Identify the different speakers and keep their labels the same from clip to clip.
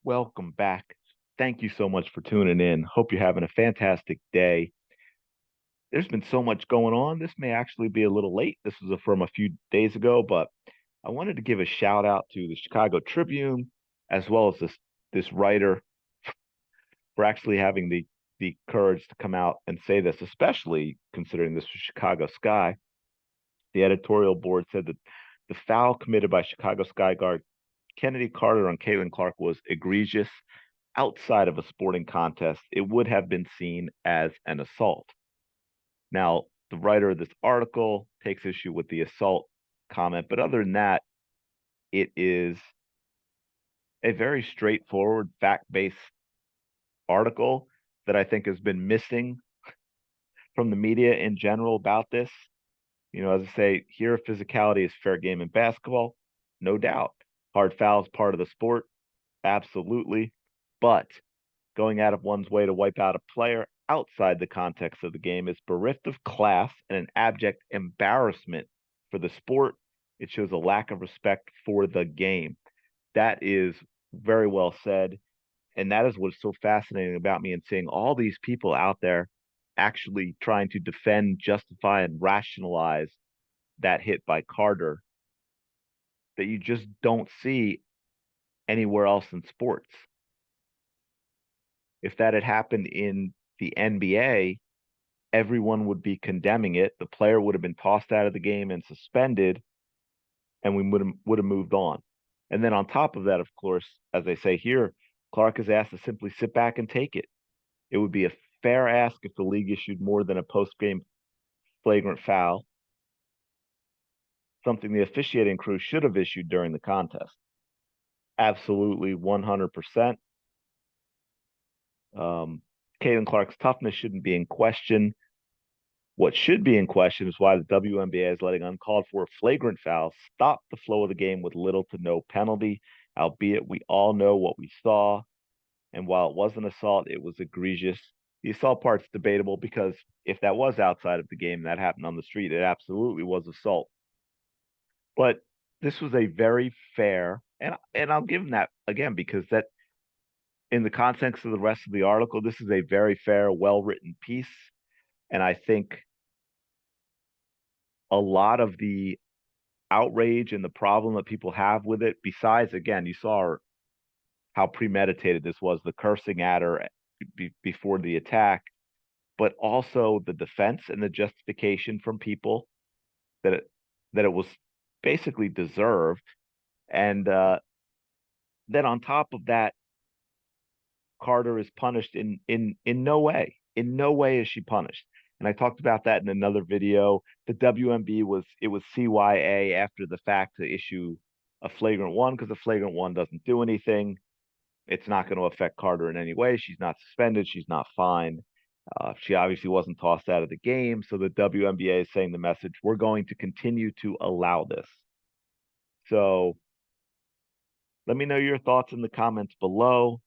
Speaker 1: Welcome back. Thank you so much for tuning in. Hope you're having a fantastic day. There's been so much going on. This may actually be a little late. This was from a few days ago, but I wanted to give a shout out to the Chicago Tribune as well as this writer for actually having the courage to come out and say this, especially considering this was Chicago Sky. The editorial board said that the foul committed by Chicago Sky guard Chennedy Carter on Caitlin Clark was egregious. Outside of a sporting contest, it would have been seen as an assault. Now, the writer of this article takes issue with the assault comment, but other than that, it is a very straightforward, fact-based article that I think has been missing from the media in general about this. As I say, here physicality is fair game in basketball, no doubt. Hard fouls part of the sport, absolutely. But going out of one's way to wipe out a player outside the context of the game is bereft of class and an abject embarrassment for the sport. It shows a lack of respect for the game. That is very well said. And that is what's so fascinating about me and seeing all these people out there actually trying to defend, justify, and rationalize that hit by Carter that you just don't see anywhere else in sports. If that had happened in the NBA, everyone would be condemning it. The player would have been tossed out of the game and suspended, and we would have moved on. And then on top of that, of course, as they say here, Clark is asked to simply sit back and take it. It would be a fair ask if the league issued more than a post-game flagrant foul, something the officiating crew should have issued during the contest. Absolutely 100%. Caitlin Clark's toughness shouldn't be in question. What should be in question is why the WNBA is letting uncalled for flagrant fouls stop the flow of the game with little to no penalty, albeit we all know what we saw. And while it was an assault, it was egregious. The assault part's debatable because if that was outside of the game, that happened on the street, it absolutely was assault. But this was a very fair, and I'll give them that again because that in the context of the rest of the article, this is a very fair, well-written piece. And I think a lot of the outrage and the problem that people have with it, besides, again, you saw how premeditated this was, the cursing at her before the attack, but also the defense and the justification from people that it was basically deserved. And then on top of that, Carter is punished in no way. In no way is she punished. And I talked about that in another video. The WMB was CYA after the fact to issue a flagrant one because a flagrant one doesn't do anything. It's not going to affect Carter in any way. She's not suspended. She's not fined. She obviously wasn't tossed out of the game. So the WNBA is saying the message, we're going to continue to allow this. So let me know your thoughts in the comments below.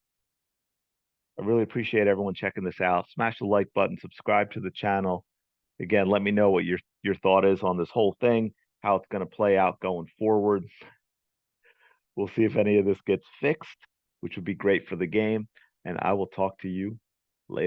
Speaker 1: I really appreciate everyone checking this out. Smash the like button, subscribe to the channel. Again, let me know what your thought is on this whole thing, how it's going to play out going forward. We'll see if any of this gets fixed, which would be great for the game. And I will talk to you